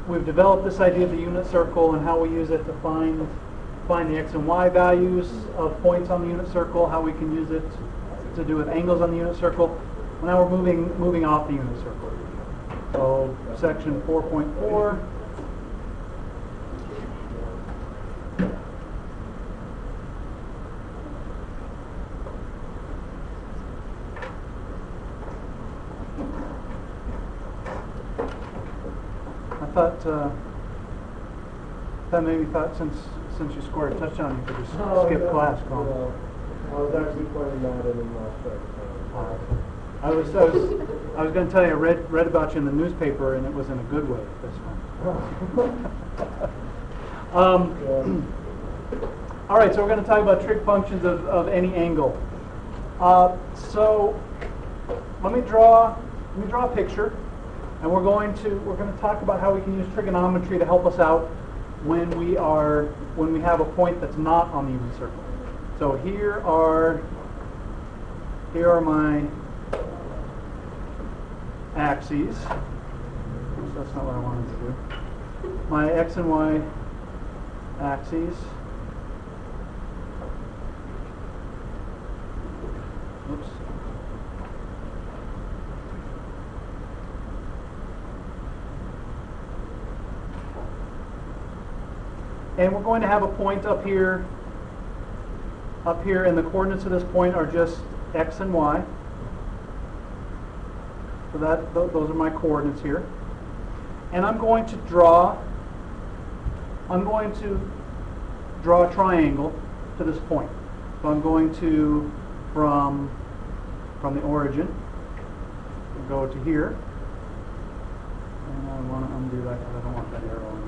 we've developed this idea of the unit circle and how we use it to find the x and y values of points on the unit circle, how we can use it to do with angles on the unit circle. Well, now we're moving off the unit circle. So section 4.4. I maybe thought since you scored a touchdown, you could just skip class. No. I was actually pointing that in last track. I was going to tell you, I read about you in the newspaper, and it was in a good way this one. All right, so we're going to talk about trig functions of any angle. So let me draw a picture, and we're going to talk about how we can use trigonometry to help us out when we have a point that's not on the unit circle. So here are my axes. Oops, that's not what I wanted to do. My x and y axes. Oops. And we're going to have a point up here, and the coordinates of this point are just x and y. So those are my coordinates here. And I'm going to draw a triangle to this point. So I'm going to, from the origin, go to here. And I want to undo that because I don't want that arrow on there.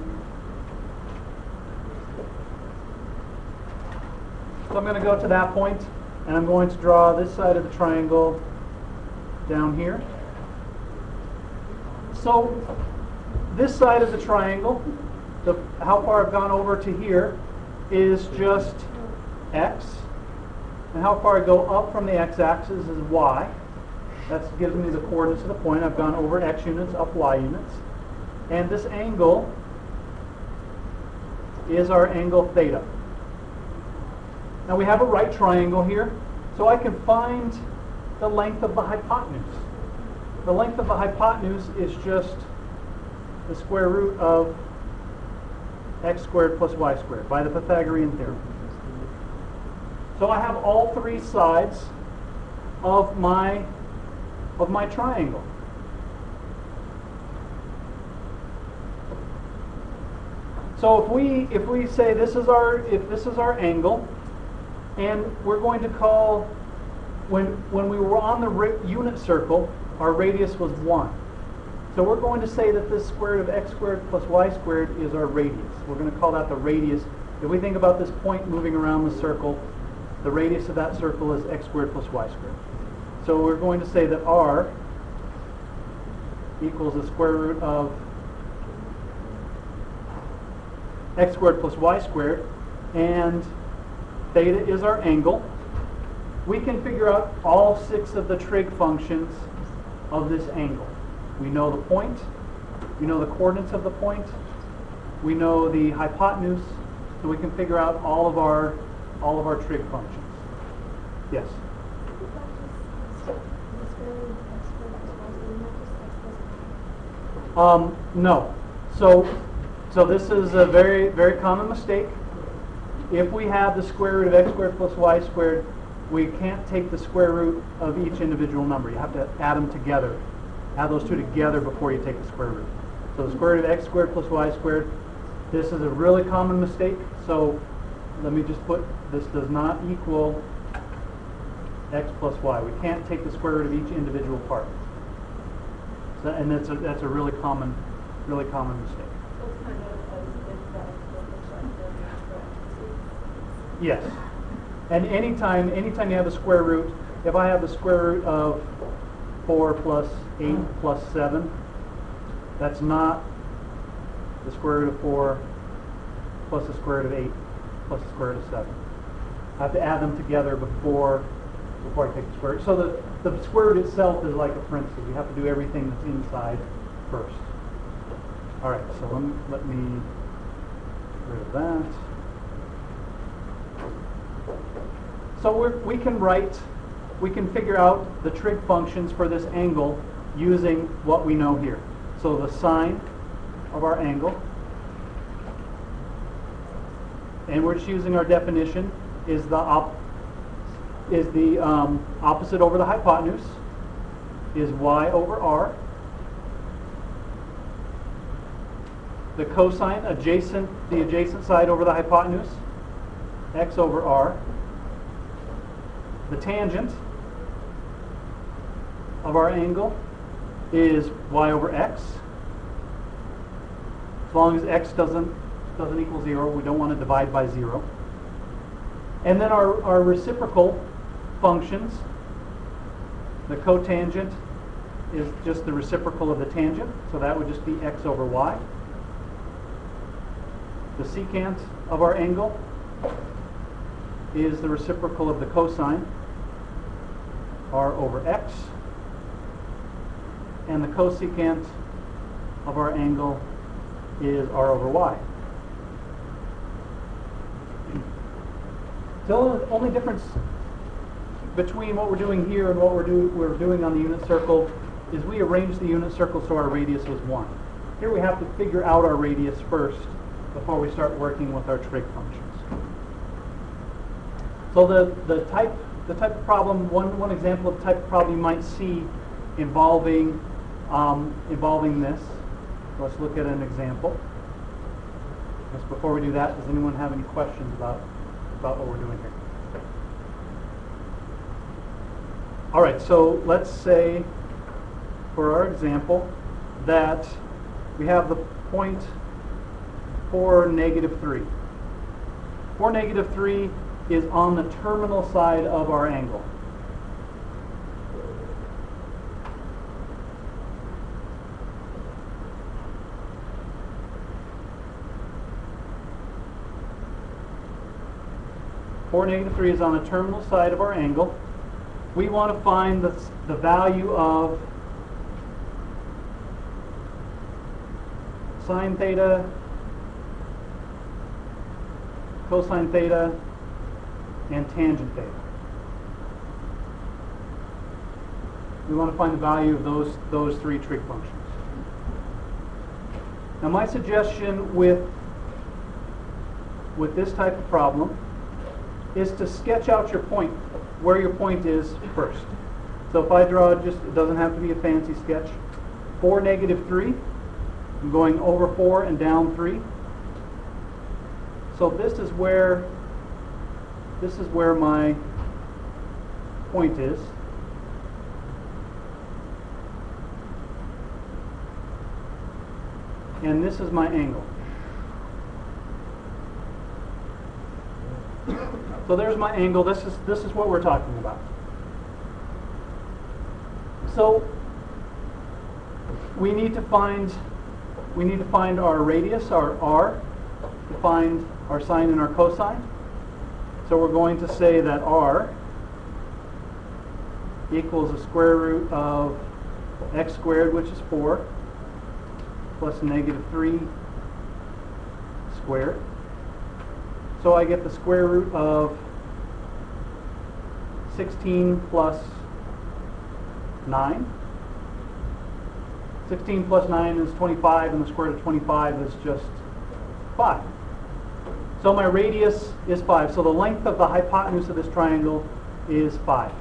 So I'm going to go to that point, and I'm going to draw this side of the triangle down here. So this side of the triangle, how far I've gone over to here, is just x. And how far I go up from the x-axis is y. That gives me the coordinates of the point. I've gone over x units, up y units. And this angle is our angle theta. Now we have a right triangle here, so I can find the length of the hypotenuse. The length of the hypotenuse is just the square root of x squared plus y squared by the Pythagorean theorem. So I have all three sides of my triangle. So if we say this is our angle, and we're going to call, when we were on the unit circle, our radius was 1. So we're going to say that this square root of x squared plus y squared is our radius. We're going to call that the radius. If we think about this point moving around the circle, the radius of that circle is x squared plus y squared. So we're going to say that r equals the square root of x squared plus y squared, and theta is our angle. We can figure out all 6 of the trig functions of this angle. We know the point, we know the coordinates of the point, we know the hypotenuse, so we can figure out all of our trig functions. Yes? No. So this is a very, very common mistake. If we have the square root of x squared plus y squared, we can't take the square root of each individual number. You have to add them together. Add those two together before you take the square root. So the square root of x squared plus y squared, this is a really common mistake. So let me just put, this does not equal x plus y. We can't take the square root of each individual part. So, and that's a really common mistake. Yes. And anytime you have a square root, if I have the square root of 4 plus 8 plus 7, that's not the square root of 4 plus the square root of 8 plus the square root of 7. I have to add them together before I take the square root. So the square root itself is like a parenthesis. You have to do everything that's inside first. All right, so let me get rid of that. So we can figure out the trig functions for this angle using what we know here. So the sine of our angle, and we're just using our definition, is the opposite over the hypotenuse, is y over r. The cosine, the adjacent side over the hypotenuse, x over r. The tangent of our angle is y over x. As long as x doesn't equal 0, we don't want to divide by 0. And then our reciprocal functions, the cotangent is just the reciprocal of the tangent, so that would just be x over y. The secant of our angle is the reciprocal of the cosine, r over x. And the cosecant of our angle is r over y. The only difference between what we're doing here and what we're doing on the unit circle is we arrange the unit circle so our radius is 1. Here we have to figure out our radius first before we start working with our trig functions. So the type of problem, one example of the type of problem you might see involving this. Let's look at an example. Just before we do that, does anyone have any questions about what we're doing here? All right, so let's say for our example that we have the point 4, -3. 4, -3 is on the terminal side of our angle. -3 is on the terminal side of our angle. We want to find the value of sine theta, cosine theta, and tangent theta. We want to find the value of those three trig functions. Now my suggestion with this type of problem is to sketch out your point, where your point is first. So if I draw, it doesn't have to be a fancy sketch. 4, -3, I'm going over 4 and down 3. So this is where my point is. And this is my angle. So there's my angle. This is what we're talking about. So we need to find our radius, our r, to find our sine and our cosine. So we're going to say that r equals the square root of x squared, which is 4, plus -3 squared. So I get the square root of 16 plus 9. 16 plus 9 is 25, and the square root of 25 is just 5. So my radius is 5. So the length of the hypotenuse of this triangle is 5.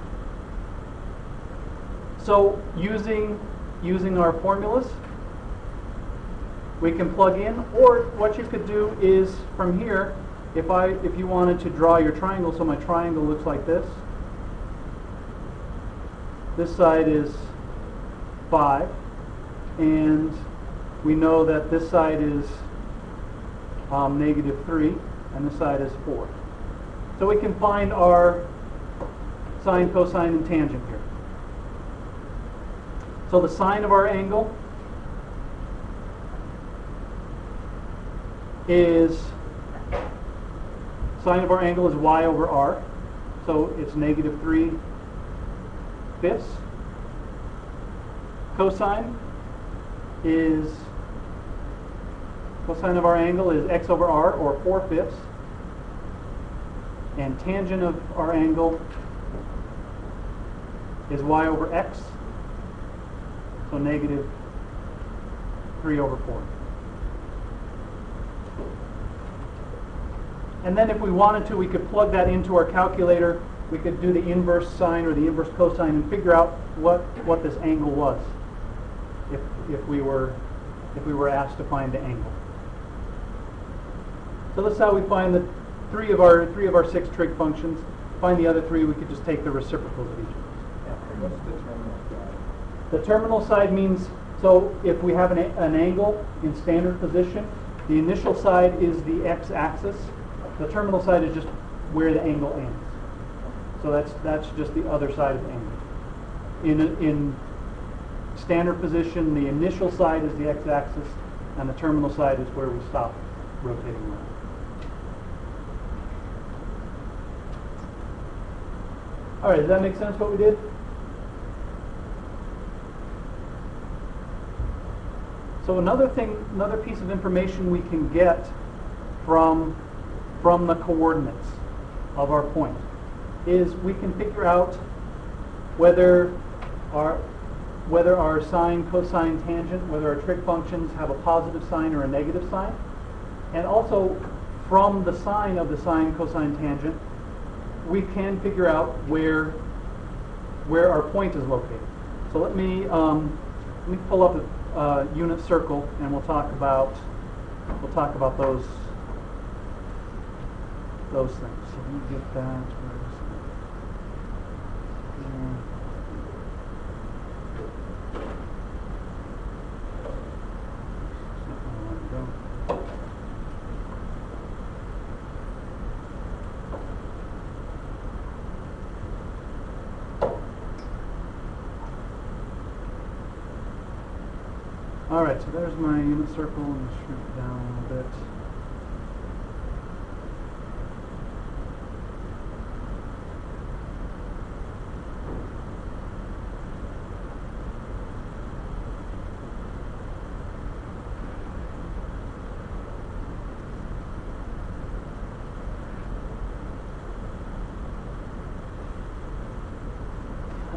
So using our formulas, we can plug in, or what you could do is from here, if you wanted to draw your triangle, so my triangle looks like this. This side is 5, and we know that this side is -3, and this side is 4. So we can find our sine, cosine, and tangent here. So the sine of our angle is y over r, so it's -3/5. Cosine is Cosine of our angle is x over r, or 4/5. And tangent of our angle is y over x, so negative 3 over 4. And then if we wanted to, we could plug that into our calculator. We could do the inverse sine or the inverse cosine and figure out what this angle was if we were asked to find the angle. So that's how we find the three of our 6 trig functions. Find the other 3, we could just take the reciprocals of each of those. What's the terminal side? The terminal side means, so if we have an angle in standard position, the initial side is the x-axis. The terminal side is just where the angle ends. So that's just the other side of the angle. In standard position, the initial side is the x-axis, and the terminal side is where we stop rotating around. All right, does that make sense what we did? So another piece of information we can get from the coordinates of our point is we can figure out whether our sine, cosine, tangent, whether our trig functions have a positive sign or a negative sign. And also from the sign of the sine, cosine, tangent, we can figure out where our point is located. So let me pull up a unit circle, and we'll talk about those things. So let me get that. All right, so there's my unit circle. Let me shrink it down a little bit.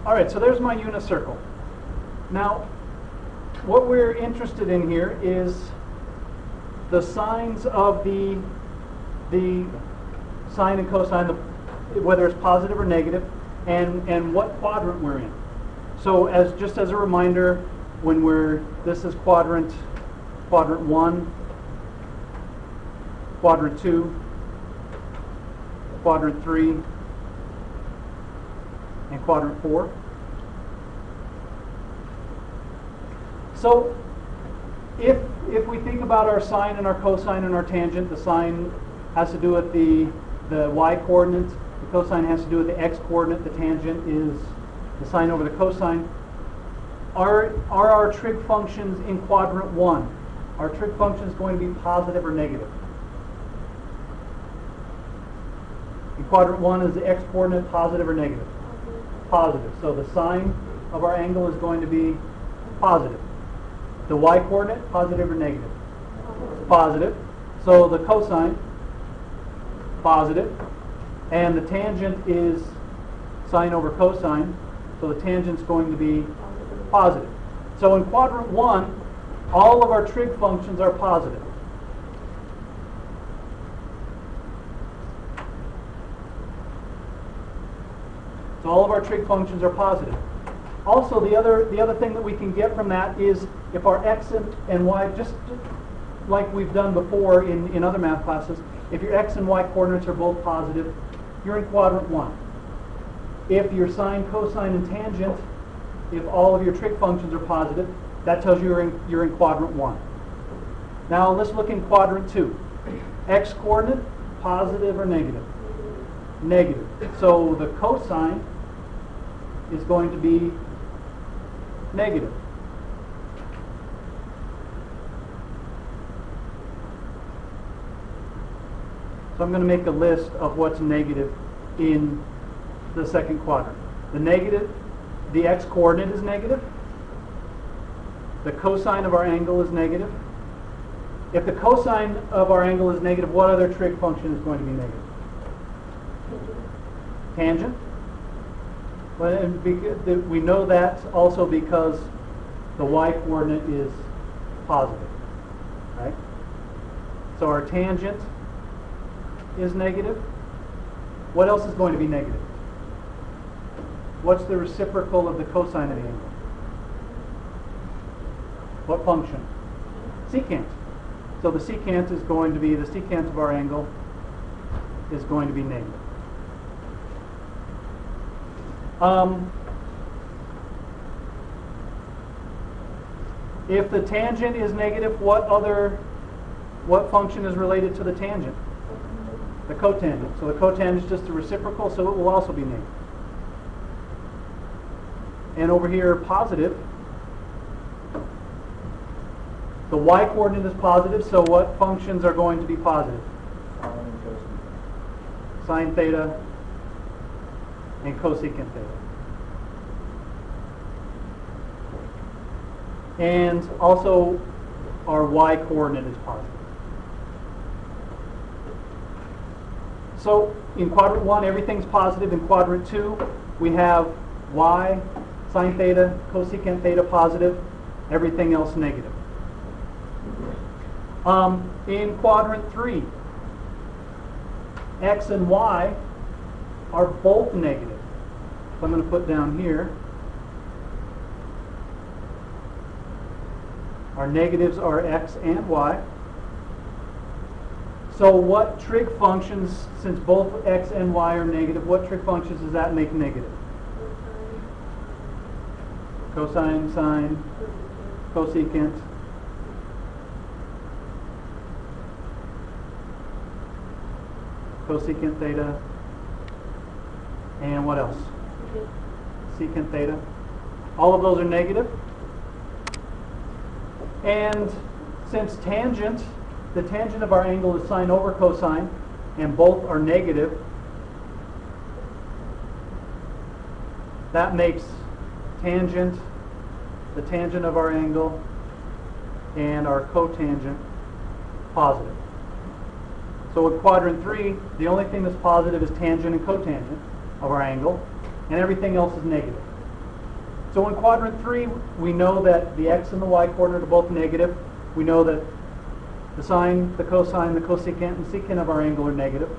All right, so there's my unit circle. Now, what we're interested in here is the signs of the sine and cosine, whether it's positive or negative, and what quadrant we're in. So just as a reminder, when this is quadrant 1, quadrant 2, quadrant 3, and quadrant 4. So if we think about our sine and our cosine and our tangent, the sine has to do with the y coordinate, the cosine has to do with the x coordinate, the tangent is the sine over the cosine. Are our trig functions in quadrant 1, are trig functions going to be positive or negative? In quadrant 1, is the x coordinate positive or negative? Positive. So the sine of our angle is going to be positive. The y coordinate, positive or negative? Positive. So the cosine, positive. And the tangent is sine over cosine. So the tangent's going to be positive. So in quadrant 1, all of our trig functions are positive. So all of our trig functions are positive. Also, the other thing that we can get from that is if our x and y, just like we've done before in other math classes, if your x and y coordinates are both positive, you're in quadrant 1. If your sine, cosine, and tangent, if all of your trig functions are positive, that tells you you're in quadrant 1. Now let's look in quadrant 2. X coordinate, positive or negative? Negative. So the cosine is going to be negative. So I'm going to make a list of what's negative in the second quadrant. The x coordinate is negative. The cosine of our angle is negative. If the cosine of our angle is negative, what other trig function is going to be negative? Tangent. Well, and we know that also because the y-coordinate is positive, right? So our tangent is negative. What else is going to be negative? What's the reciprocal of the cosine of the angle? What function? Secant. So the secant is going to be, the secant of our angle is going to be negative. If the tangent is negative, what function is related to the tangent? The cotangent. So the cotangent is just a reciprocal, so it will also be negative. And over here, positive. The y-coordinate is positive, so what functions are going to be positive? Sine theta and cosecant theta. And also our y-coordinate is positive. So in quadrant 1, everything's positive. In quadrant 2, we have y, sine theta, cosecant theta positive, everything else negative. In quadrant 3, x and y are both negative. So I'm going to put down here, our negatives are x and y. So what trig functions, since both x and y are negative, what trig functions does that make negative? Cosine, sine, cosecant. Cosecant theta. And what else? Secant theta. All of those are negative. And since tangent, the tangent of our angle is sine over cosine, and both are negative, that makes tangent, the tangent of our angle, and our cotangent positive. So in quadrant 3, the only thing that's positive is tangent and cotangent of our angle, and everything else is negative. So in quadrant 3, we know that the x and the y coordinate are both negative. We know that the sine, the cosine, the cosecant, and secant of our angle are negative,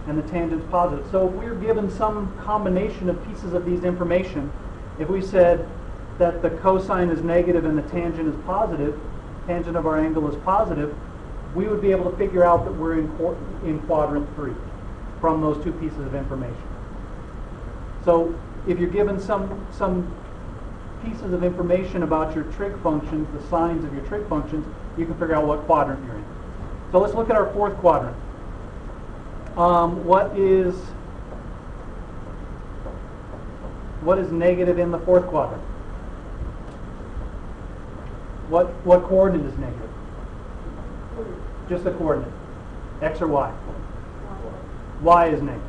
and the tangent's positive. So if we're given some combination of pieces of these information, if we said that the cosine is negative and the tangent is positive, tangent of our angle is positive, we would be able to figure out that we're in quadrant 3 from those two pieces of information. So if you're given some pieces of information about your trig functions, the signs of your trig functions, you can figure out what quadrant you're in. So let's look at our fourth quadrant. What is negative in the fourth quadrant? What coordinate is negative? Just the coordinate. X or y? Y is negative.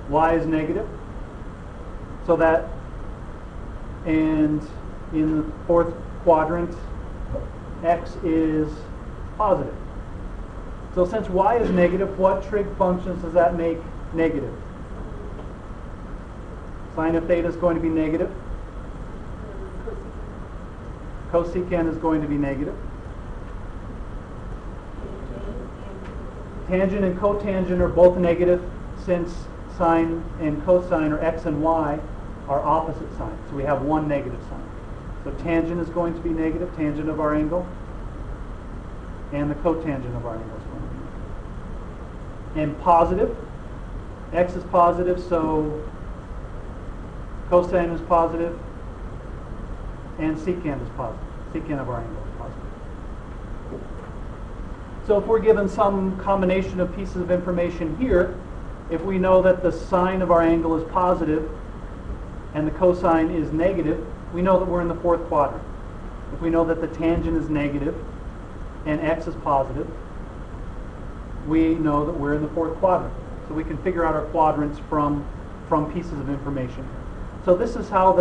Y is negative. So that, and in the fourth quadrant, x is positive. So since y is negative, what trig functions does that make negative? Sine of theta is going to be negative. Cosecant is going to be negative. Tangent and cotangent are both negative, since sine and cosine, or x and y, are opposite signs. So we have one negative sign. So tangent is going to be negative, tangent of our angle, and the cotangent of our angle is going to be negative. And positive, x is positive, so cosine is positive, and secant is positive. Secant of our angle is positive. So if we're given some combination of pieces of information here, if we know that the sine of our angle is positive and the cosine is negative, we know that we're in the fourth quadrant. If we know that the tangent is negative and x is positive, we know that we're in the fourth quadrant. So we can figure out our quadrants from pieces of information. So this is how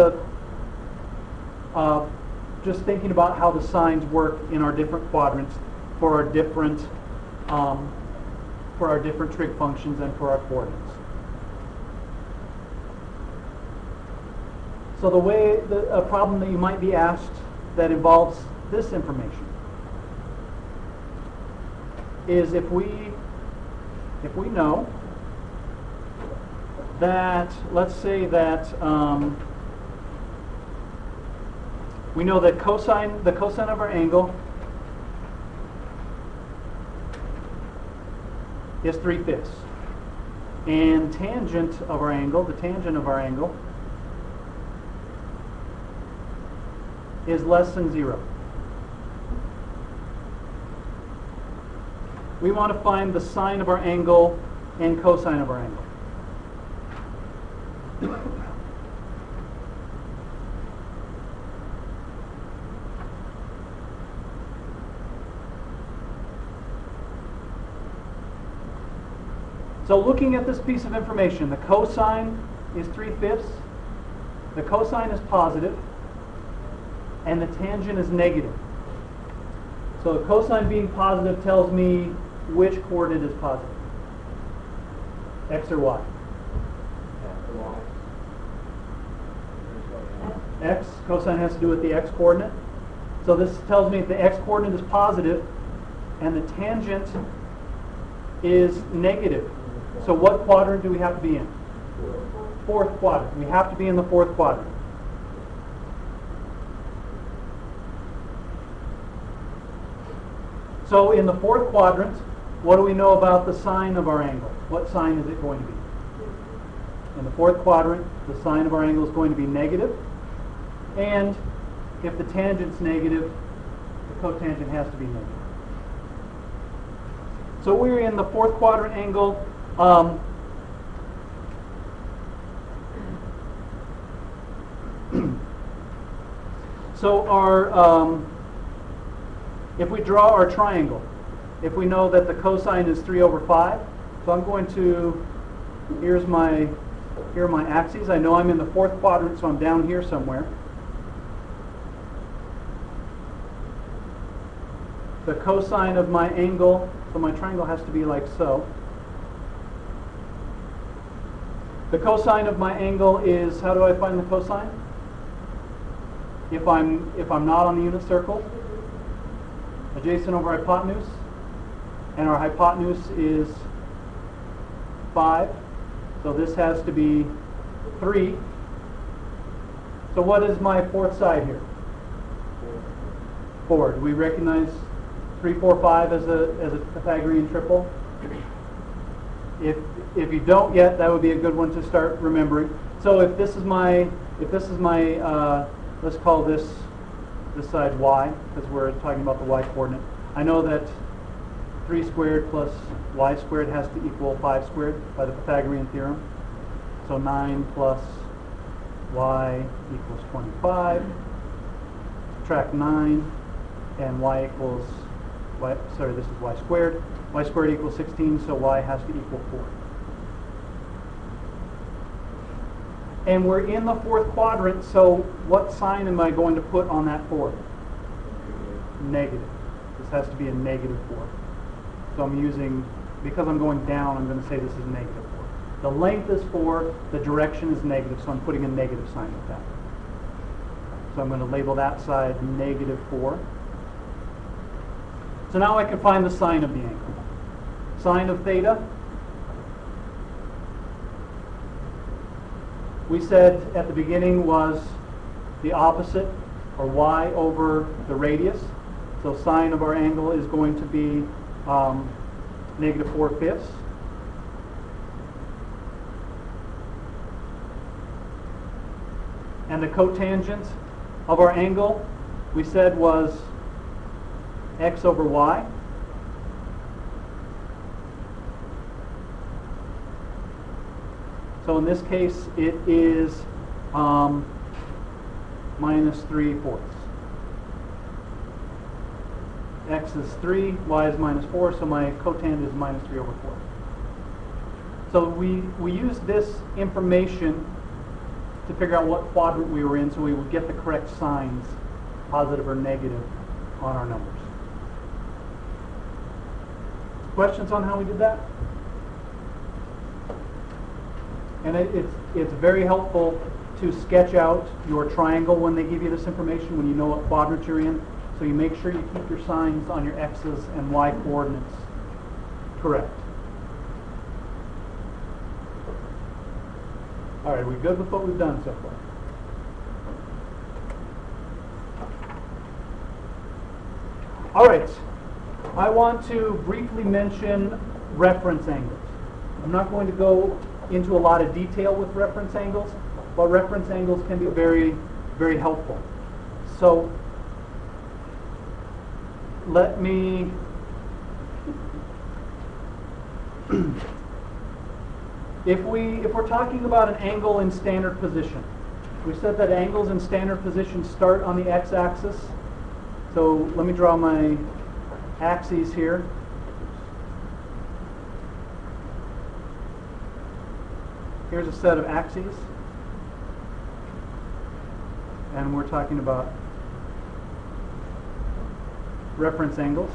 just thinking about how the signs work in our different quadrants. for our different trig functions and for our coordinates. So a problem that you might be asked that involves this information is if we know that, let's say that we know that the cosine of our angle is 3/5, and the tangent of our angle is less than 0. We want to find the sine of our angle and cosine of our angle. So looking at this piece of information, the cosine is 3/5, the cosine is positive, and the tangent is negative. So the cosine being positive tells me which coordinate is positive, x or y. X, cosine has to do with the x coordinate. So this tells me the x coordinate is positive and the tangent is negative. So what quadrant do we have to be in? Fourth quadrant. We have to be in the fourth quadrant. So in the fourth quadrant, what do we know about the sine of our angle? What sine is it going to be? In the fourth quadrant, the sine of our angle is going to be negative. And if the tangent's negative, the cotangent has to be negative. So we're in the fourth quadrant angle. So our if we draw our triangle, if we know that the cosine is 3/5, so I'm going to, here are my axes. I know I'm in the fourth quadrant, so I'm down here somewhere. The cosine of my angle, so my triangle has to be like so. The cosine of my angle is, how do I find the cosine? If I'm not on the unit circle, adjacent over hypotenuse, and our hypotenuse is 5, so this has to be 3. So what is my fourth side here? 4. Do we recognize 3, 4, 5 as a Pythagorean triple? If you don't yet, that would be a good one to start remembering. So if this is my let's call this side y, because we're talking about the y coordinate. I know that 3 squared plus y squared has to equal 5 squared by the Pythagorean theorem. So 9 plus y equals 25. Subtract 9, and y equals this is y squared. Y squared equals 16, so y has to equal 4. And we're in the fourth quadrant, so what sign am I going to put on that 4? Negative. This has to be a negative 4. So I'm using, because I'm going down, I'm going to say this is negative 4. The length is 4, the direction is negative, so I'm putting a negative sign with that. So I'm going to label that side negative 4. So now I can find the sine of the angle. Sine of theta, we said at the beginning, was the opposite, or y over the radius. So sine of our angle is going to be negative 4/5. And the cotangent of our angle, we said, was x over y. So in this case, it is minus 3/4. X is 3, y is minus 4, so my cotangent is minus 3/4. So we use this information to figure out what quadrant we were in, so we would get the correct signs, positive or negative, on our numbers. Questions on how we did that? And it's very helpful to sketch out your triangle when they give you this information, when you know what quadrant you're in. So you make sure you keep your signs on your x's and y coordinates correct. All right, are we good with what we've done so far? All right, I want to briefly mention reference angles. I'm not going to go into a lot of detail with reference angles, but reference angles can be very, very helpful. So let me if we're talking about an angle in standard position, we said that angles in standard position start on the x-axis. So let me draw my axes here. Here's a set of axes, and we're talking about reference angles.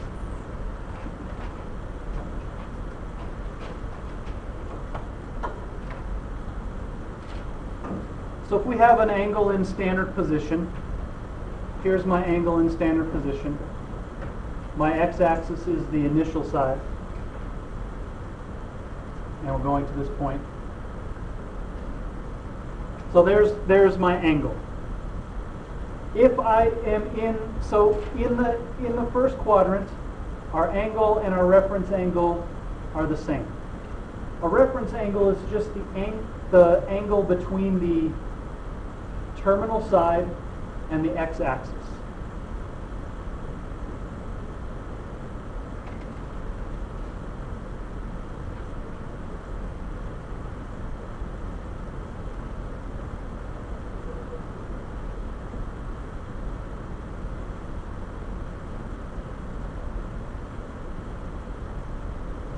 So if we have an angle in standard position, here's my angle in standard position. My x-axis is the initial side, and we're going to this point. So there's my angle. If I am in the first quadrant, our angle and our reference angle are the same. A reference angle is just the angle between the terminal side and the x-axis.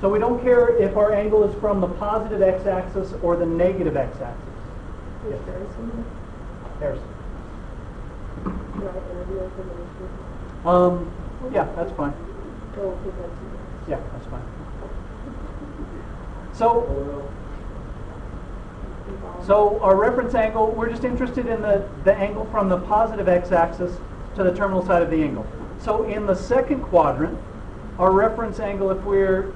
So we don't care if our angle is from the positive x-axis or the negative x-axis. Yes. Harrison. Yeah, that's fine. Yeah, that's fine. So our reference angle, we're just interested in the angle from the positive x-axis to the terminal side of the angle. So in the second quadrant, our reference angle, if we're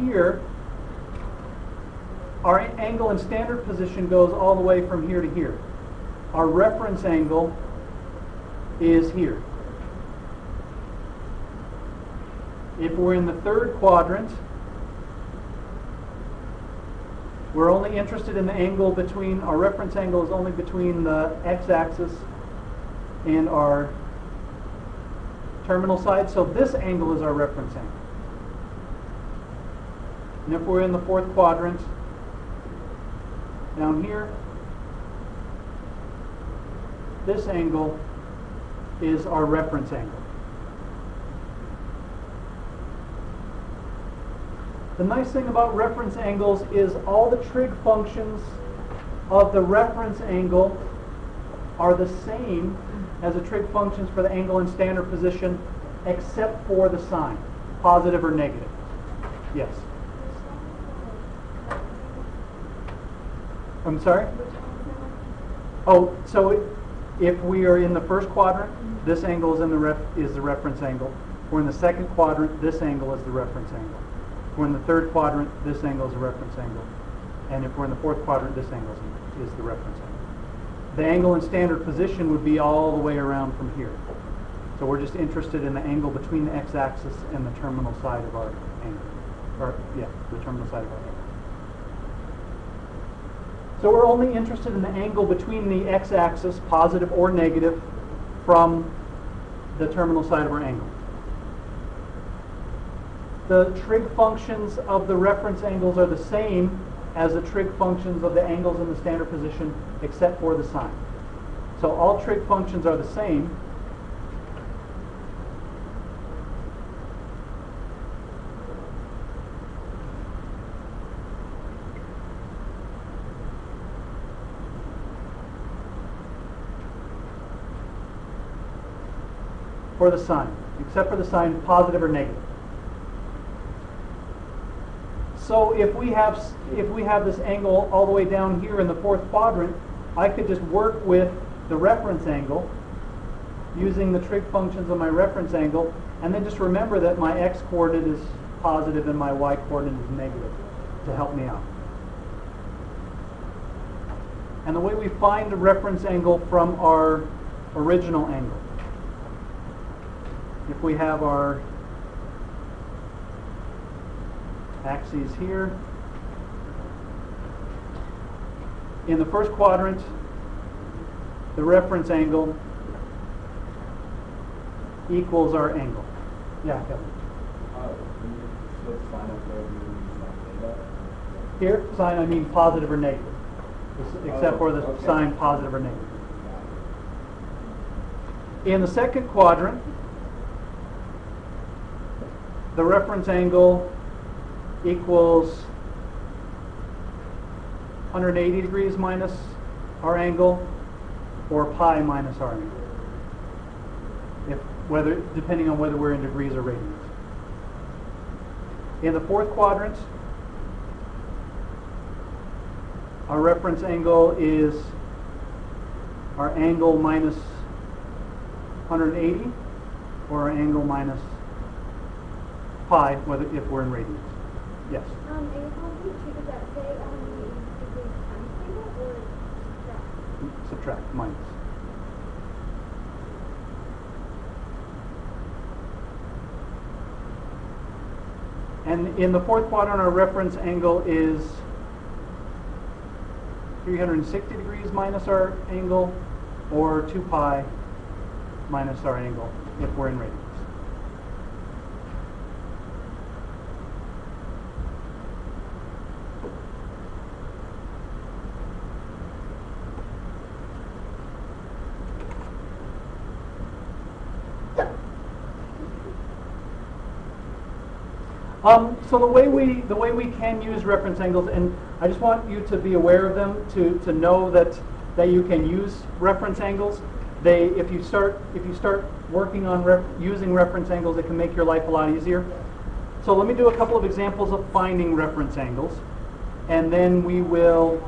here, our angle in standard position goes all the way from here to here. Our reference angle is here. If we're in the third quadrant, we're only interested in the angle between, our reference angle is only between the x-axis and our terminal side, so this angle is our reference angle. And if we're in the fourth quadrant, down here, this angle is our reference angle. The nice thing about reference angles is all the trig functions of the reference angle are the same as the trig functions for the angle in standard position, except for the sign, positive or negative. Yes? I'm sorry? Oh, so if we are in the first quadrant, this angle is the reference angle. If we're in the second quadrant, this angle is the reference angle. If we're in the third quadrant, this angle is the reference angle. And if we're in the fourth quadrant, this angle is the reference angle. The angle in standard position would be all the way around from here. So we're just interested in the angle between the x-axis and the terminal side of our angle. The terminal side of our angle. So we're only interested in the angle between the x-axis, positive or negative, from the terminal side of our angle. The trig functions of the reference angles are the same as the trig functions of the angles in the standard position, except for the sign. So all trig functions are the same. For the sign, except for the sign positive or negative. So if we have this angle all the way down here in the fourth quadrant, I could just work with the reference angle using the trig functions of my reference angle, and then just remember that my x coordinate is positive and my y coordinate is negative to help me out. And the way we find a reference angle from our original angle, if we have our axes here, in the first quadrant, the reference angle equals our angle. Yeah, Kevin. Here, sign, I mean positive or negative, except for the sign positive or negative. In the second quadrant, the reference angle equals 180 degrees minus our angle, or pi minus our angle, depending on whether we're in degrees or radians. In the fourth quadrant, our reference angle is our angle minus 180, or our angle minus pi, if we're in radians. Yes? And how do you treat that? Say, degrees times angle or subtract? Subtract, minus. And in the fourth quadrant, our reference angle is 360 degrees minus our angle, or 2 pi minus our angle if we're in radians. So the way we can use reference angles, and I just want you to be aware of them to know that you can use reference angles. If you start working on using reference angles, it can make your life a lot easier. So let me do a couple of examples of finding reference angles, and then we will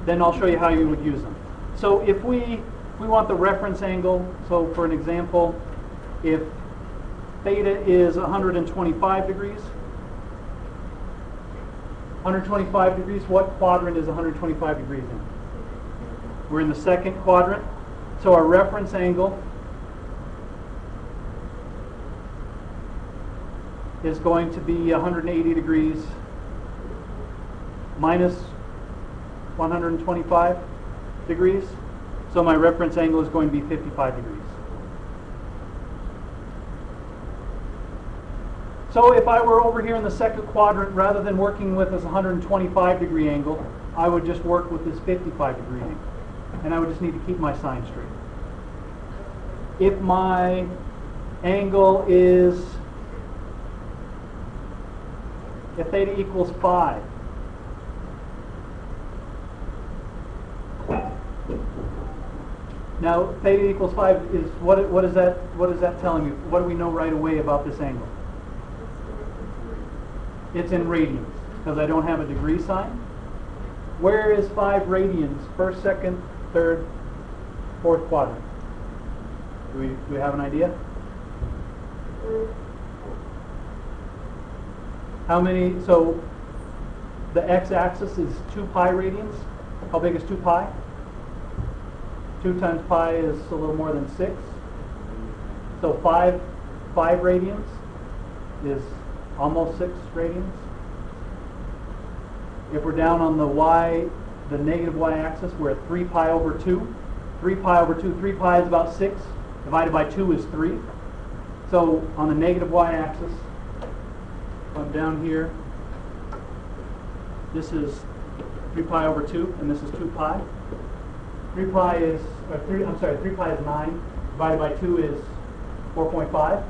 then I'll show you how you would use them. So if we want the reference angle, so for an example, if theta is 125 degrees. 125 degrees, what quadrant is 125 degrees in? We're in the second quadrant. So our reference angle is going to be 180 degrees minus 125 degrees. So my reference angle is going to be 55 degrees. So if I were over here in the second quadrant, rather than working with this 125 degree angle, I would just work with this 55 degree angle. And I would just need to keep my sign straight. If my angle is, if theta equals 5, now theta equals 5 is, what is that telling you? What do we know right away about this angle? It's in radians, because I don't have a degree sign. Where is 5 radians? First, second, third, fourth quadrant. Do we have an idea? How many? So the x-axis is 2 pi radians. How big is 2 pi? 2 times pi is a little more than 6. So 5 radians is almost 6 radians. If we're down on the y, the negative y-axis, we're at 3 pi over 2. 3 pi over 2, 3 pi is about 6. Divided by 2 is 3. So on the negative y-axis, I'm down here, this is 3 pi over 2, and this is 2 pi. 3 pi is 3 pi is 9. Divided by 2 is 4.5.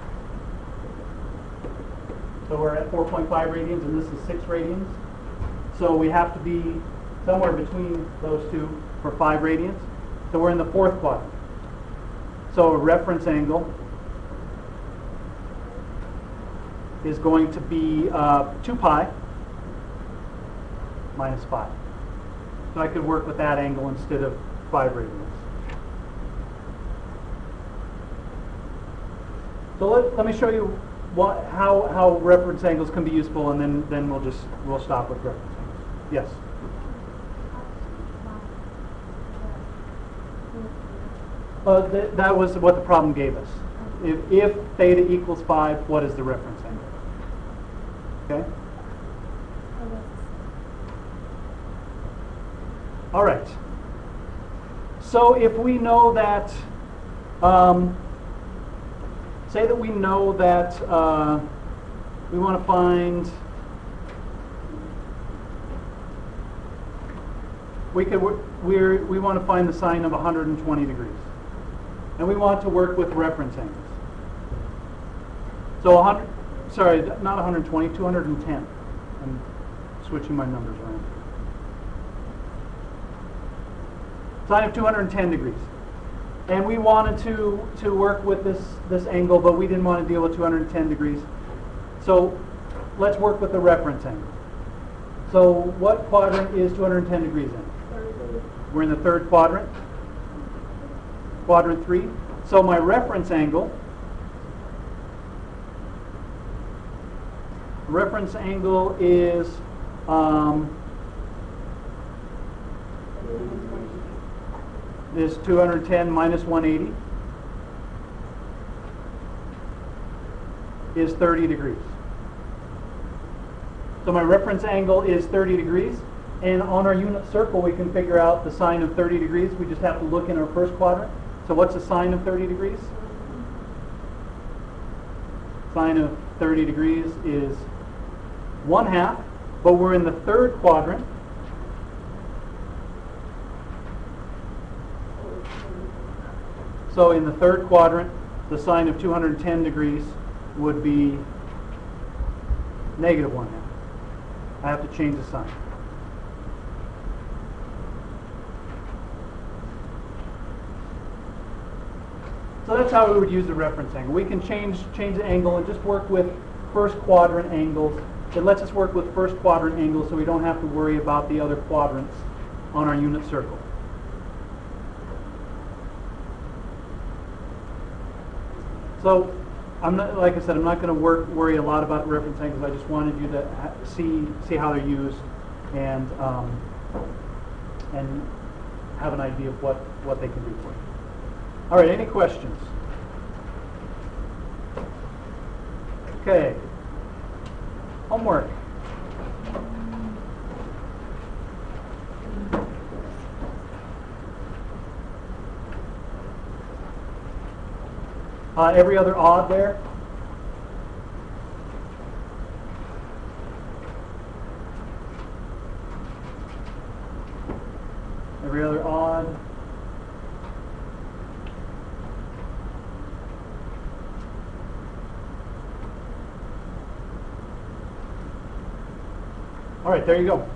So we're at 4.5 radians, and this is 6 radians. So we have to be somewhere between those two for 5 radians. So we're in the fourth quadrant. So a reference angle is going to be 2 pi minus 5. So I could work with that angle instead of 5 radians. So let me show you how reference angles can be useful, and then we'll stop with reference angles. Yes. That was what the problem gave us. If theta equals 5, what is the reference angle? Okay? All right. So if we know that, say that we know that we want to find, we want to find the sine of 120 degrees. And we want to work with reference angles. So 100, sorry, not 120, 210. I'm switching my numbers around. Sine of 210 degrees. And we wanted to work with this angle, but we didn't want to deal with 210 degrees. So let's work with the reference angle. So what quadrant is 210 degrees in? We're in the third quadrant. Quadrant 3. So my reference angle is is 210 minus 180 is 30 degrees. So my reference angle is 30 degrees, and on our unit circle we can figure out the sine of 30 degrees. We just have to look in our first quadrant. So what's the sine of 30 degrees? Sine of 30 degrees is 1/2, but we're in the third quadrant. So in the third quadrant, the sine of 210 degrees would be negative 1/2. I have to change the sign. So that's how we would use the reference angle. We can change the angle and just work with first quadrant angles. It lets us work with first quadrant angles so we don't have to worry about the other quadrants on our unit circle. So I'm not, like I said, I'm not going to worry a lot about reference angles. I just wanted you to see how they're used and have an idea of what they can do for you. All right, any questions? Okay. Homework. Every other odd there? Every other odd? All right, there you go.